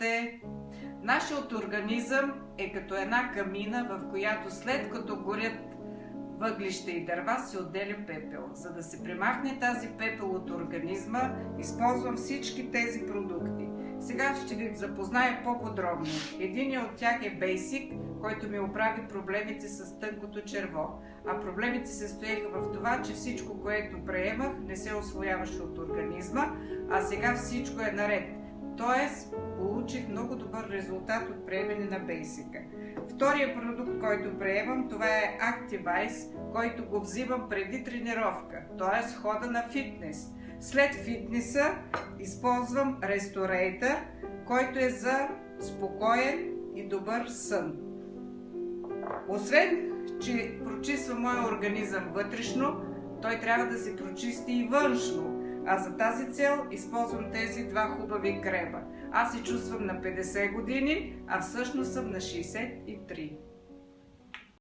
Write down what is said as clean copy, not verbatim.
Здравейте! Нашият организъм е като една камина, в която след като горят въглища и дърва се отделя пепел. За да се премахне тази пепел от организма, използвам всички тези продукти. Сега ще ви запозная по-подробно. Единият от тях е Basic, който ми оправи проблемите с тънкото черво. А проблемите се стоеха в това, че всичко, което приемах, не се усвояваше от организма, а сега всичко е наред. Тоест, получих много добър резултат от приемане на Basic. Втория продукт, който приемам, това е Activise, който го взимам преди тренировка, т.е. хода на фитнес. След фитнеса използвам Restorator, който е за спокоен и добър сън. Освен, че прочиства моя организъм вътрешно, той трябва да се прочисти и външно. А за тази цел използвам тези два хубави крема. Аз се чувствам на 50 години, а всъщност съм на 63.